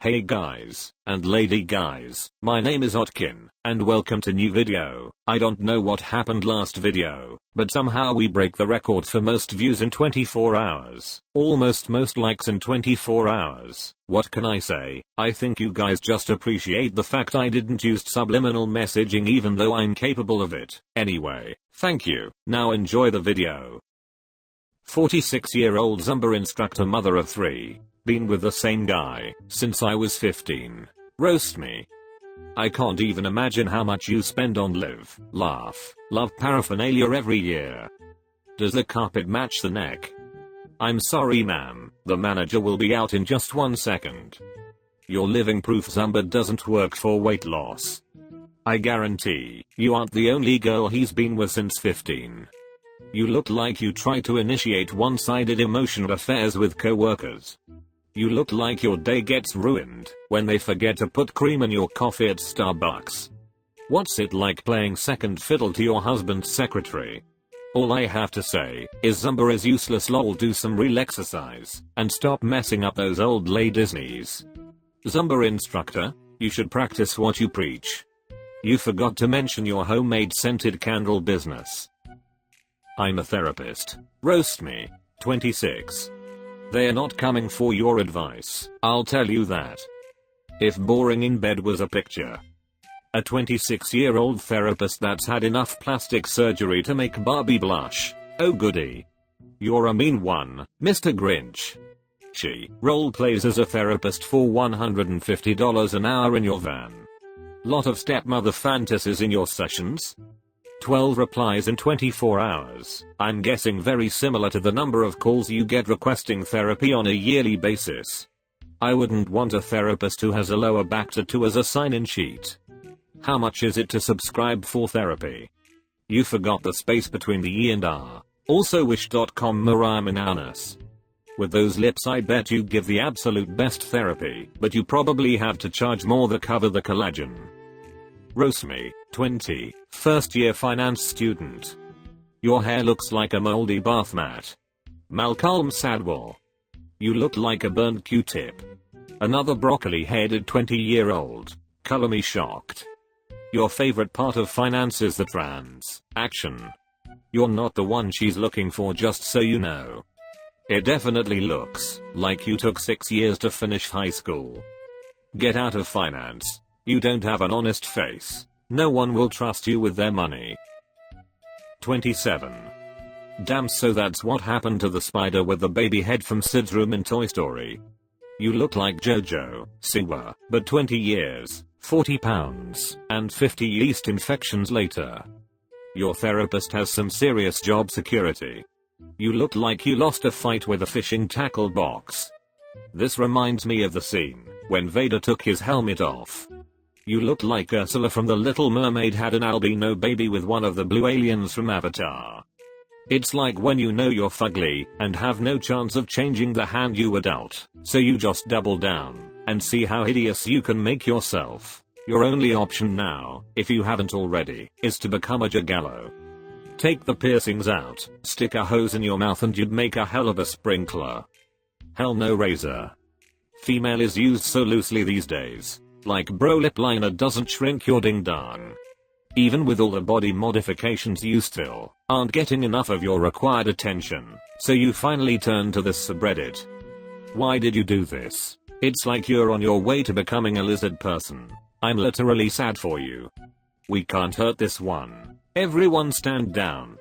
Hey guys, and lady guys, my name is Otkin, and welcome to new video. I don't know what happened last video, but somehow we break the record for most views in 24 hours. Almost most likes in 24 hours. What can I say? I think you guys just appreciate the fact I didn't use subliminal messaging even though I'm capable of it. Anyway, thank you. Now enjoy the video. 46-year-old Zumba instructor, mother of 3. Been with the same guy since I was 15. Roast me. I can't even imagine how much you spend on live, laugh, love paraphernalia every year. Does the carpet match the neck? I'm sorry ma'am, the manager will be out in just 1 second. Your living proof Zumba doesn't work for weight loss. I guarantee you aren't the only girl he's been with since 15. You look like you try to initiate one-sided emotional affairs with co-workers. You look like your day gets ruined when they forget to put cream in your coffee at Starbucks. What's it like playing second fiddle to your husband's secretary? All I have to say is Zumba is useless, lol. Do some real exercise and stop messing up those old ladies' knees. Zumba instructor, you should practice what you preach. You forgot to mention your homemade scented candle business. I'm a therapist. Roast me. 26. They're not coming for your advice, I'll tell you that. If boring in bed was a picture. A 26-year-old therapist that's had enough plastic surgery to make Barbie blush. Oh goody. You're a mean one, Mr. Grinch. She role plays as a therapist for $150 an hour in your van. Lot of stepmother fantasies in your sessions? 12 replies in 24 hours. I'm guessing very similar to the number of calls you get requesting therapy on a yearly basis. I wouldn't want a therapist who has a lower back tattoo as a sign-in sheet. How much is it to subscribe for therapy? You forgot the space between the E and R. Also wish.com Mariah Mananas. With those lips I bet you give the absolute best therapy, but you probably have to charge more to cover the collagen. Roast me. 20, first year finance student. Your hair looks like a moldy bath mat. Malcolm Sadwell. You look like a burned Q-tip. Another broccoli-headed 20-year-old. Color me shocked. Your favorite part of finance is the transaction. You're not the one she's looking for, just so you know. It definitely looks like you took 6 years to finish high school. Get out of finance. You don't have an honest face. No one will trust you with their money. 27. Damn, so that's what happened to the spider with the baby head from Sid's room in Toy Story. You look like Jojo Siwa, but 20 years, 40 pounds, and 50 yeast infections later. Your therapist has some serious job security. You look like you lost a fight with a fishing tackle box. This reminds me of the scene when Vader took his helmet off. You look like Ursula from The Little Mermaid had an albino baby with one of the blue aliens from Avatar. It's like when you know you're fugly and have no chance of changing the hand you were dealt, so you just double down and see how hideous you can make yourself. Your only option now, if you haven't already, is to become a gigolo. Take the piercings out, stick a hose in your mouth, and you'd make a hell of a sprinkler. Hell no, razor. Female is used so loosely these days. Like bro, lip liner doesn't shrink your ding dong. Even with all the body modifications, you still aren't getting enough of your required attention, so you finally turn to this subreddit. Why did you do this? It's like you're on your way to becoming a lizard person. I'm literally sad for you. We can't hurt this one. Everyone stand down.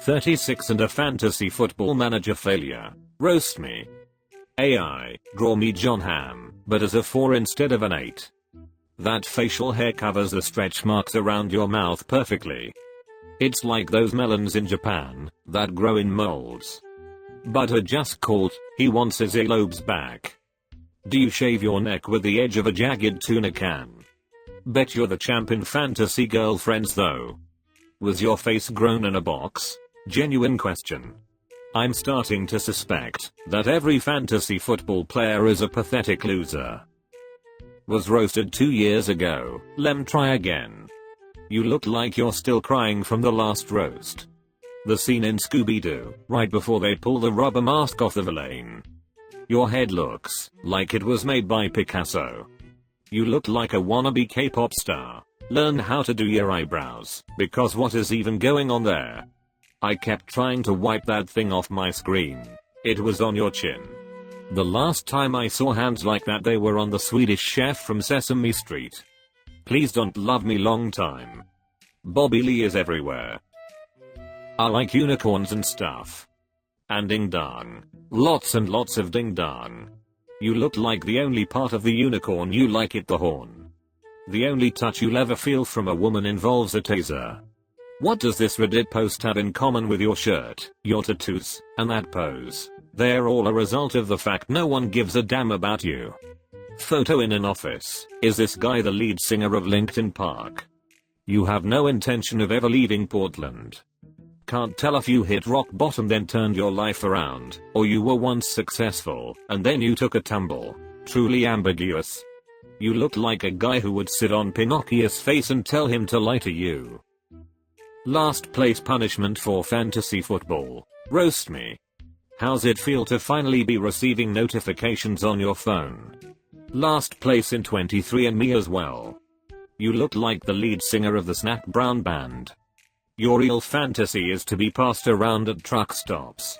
36 and a fantasy football manager failure. Roast me. AI, draw me John Hamm, but as a 4 instead of an 8. That facial hair covers the stretch marks around your mouth perfectly. It's like those melons in Japan that grow in molds. Butter just called, he wants his earlobes back. Do you shave your neck with the edge of a jagged tuna can? Bet you're the champ in fantasy girlfriends though. Was your face grown in a box? Genuine question. I'm starting to suspect that every fantasy football player is a pathetic loser. Was roasted 2 years ago, lem try again. You look like you're still crying from the last roast. The scene in Scooby-Doo, right before they pull the rubber mask off the villain. Your head looks like it was made by Picasso. You look like a wannabe K-pop star. Learn how to do your eyebrows, because what is even going on there? I kept trying to wipe that thing off my screen. It was on your chin. The last time I saw hands like that, they were on the Swedish chef from Sesame Street. Please don't love me long time. Bobby Lee is everywhere. I like unicorns and stuff. And ding dong. Lots and lots of ding dong. You look like the only part of the unicorn you like it, the horn. The only touch you'll ever feel from a woman involves a taser. What does this Reddit post have in common with your shirt, your tattoos, and that pose? They're all a result of the fact no one gives a damn about you. Photo in an office. Is this guy the lead singer of Linkin Park? You have no intention of ever leaving Portland. Can't tell if you hit rock bottom then turned your life around, or you were once successful, and then you took a tumble. Truly ambiguous. You look like a guy who would sit on Pinocchio's face and tell him to lie to you. Last place punishment for fantasy football. Roast me. How's it feel to finally be receiving notifications on your phone? Last place in 23andMe as well. You look like the lead singer of the Snap Brown Band. Your real fantasy is to be passed around at truck stops.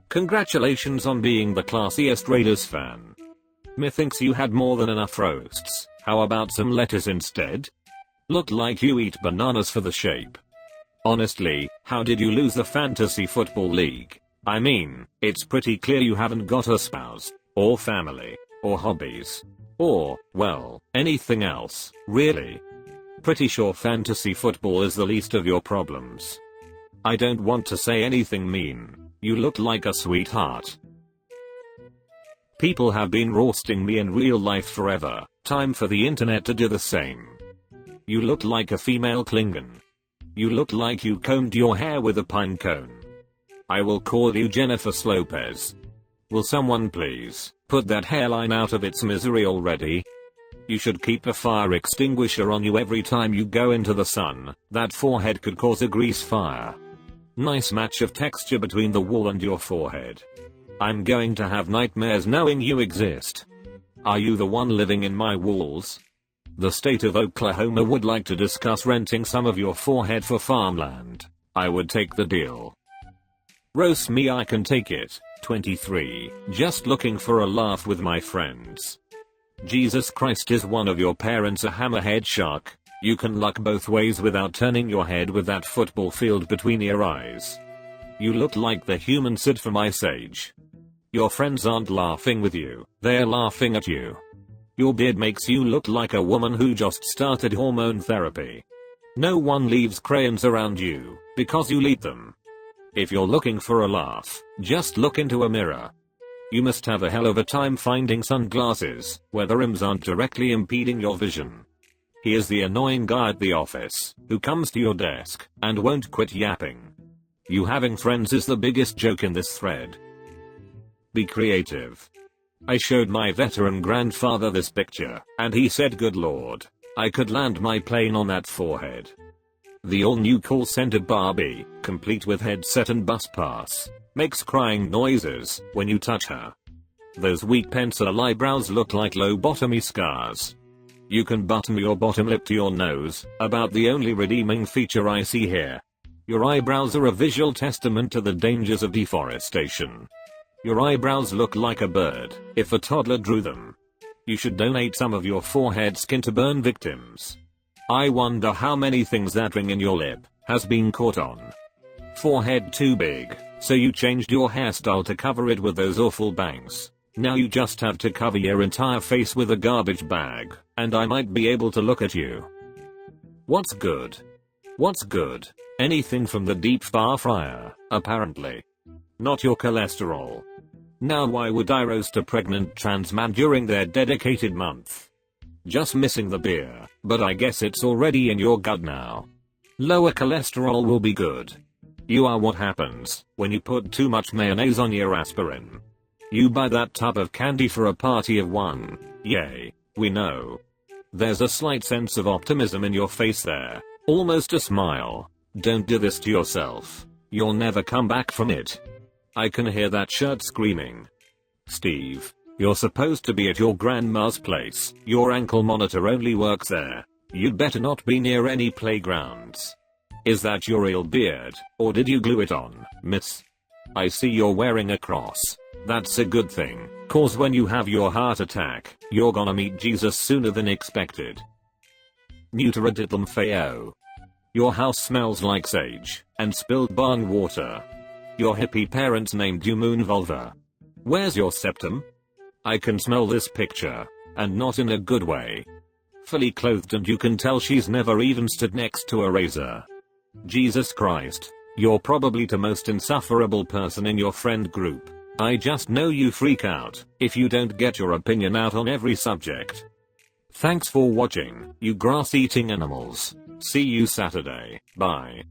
Congratulations on being the classiest Raiders fan. Methinks you had more than enough roasts. How about some lettuce instead? Look like you eat bananas for the shape. Honestly, how did you lose the fantasy football league? I mean, it's pretty clear you haven't got a spouse, or family, or hobbies, or, well, anything else, really. Pretty sure fantasy football is the least of your problems. I don't want to say anything mean. You look like a sweetheart. People have been roasting me in real life forever. Time for the internet to do the same. You look like a female Klingon. You look like you combed your hair with a pine cone. I will call you Jennifer Lopez. Will someone please put that hairline out of its misery already? You should keep a fire extinguisher on you every time you go into the sun. That forehead could cause a grease fire. Nice match of texture between the wall and your forehead. I'm going to have nightmares knowing you exist. Are you the one living in my walls? The state of Oklahoma would like to discuss renting some of your forehead for farmland. I would take the deal. Roast me, I can take it. 23. Just looking for a laugh with my friends. Jesus Christ, is one of your parents a hammerhead shark? You can look both ways without turning your head with that football field between your eyes. You look like the human Sid from Ice Age. Your friends aren't laughing with you, they're laughing at you. Your beard makes you look like a woman who just started hormone therapy. No one leaves crayons around you, because you eat them. If you're looking for a laugh, just look into a mirror. You must have a hell of a time finding sunglasses, where the rims aren't directly impeding your vision. He is the annoying guy at the office, who comes to your desk, and won't quit yapping. You having friends is the biggest joke in this thread. Be creative. I showed my veteran grandfather this picture, and he said, good lord, I could land my plane on that forehead. The all-new call center Barbie, complete with headset and bus pass, makes crying noises when you touch her. Those weak pencil eyebrows look like lobotomy scars. You can button your bottom lip to your nose, about the only redeeming feature I see here. Your eyebrows are a visual testament to the dangers of deforestation. Your eyebrows look like a bird, if a toddler drew them. You should donate some of your forehead skin to burn victims. I wonder how many things that ring in your lip has been caught on. Forehead too big, so you changed your hairstyle to cover it with those awful bangs. Now you just have to cover your entire face with a garbage bag, and I might be able to look at you. What's good? What's good? Anything from the deep fryer, apparently. Not your cholesterol. Now why would I roast a pregnant trans man during their dedicated month? Just missing the beer, but I guess it's already in your gut now. Lower cholesterol will be good. You are what happens when you put too much mayonnaise on your aspirin. You buy that tub of candy for a party of one. Yay, we know. There's a slight sense of optimism in your face there, almost a smile. Don't do this to yourself. You'll never come back from it. I can hear that shirt screaming. Steve, you're supposed to be at your grandma's place. Your ankle monitor only works there. You'd better not be near any playgrounds. Is that your real beard, or did you glue it on, miss? I see you're wearing a cross. That's a good thing, cause when you have your heart attack, you're gonna meet Jesus sooner than expected. Neuteradiddlem feo. Your house smells like sage, and spilled barn water. Your hippie parents named you Moon Vulva. Where's your septum? I can smell this picture, and not in a good way. Fully clothed and you can tell she's never even stood next to a razor. Jesus Christ, you're probably the most insufferable person in your friend group. I just know you freak out if you don't get your opinion out on every subject. Thanks for watching, you grass-eating animals. See you Saturday. Bye.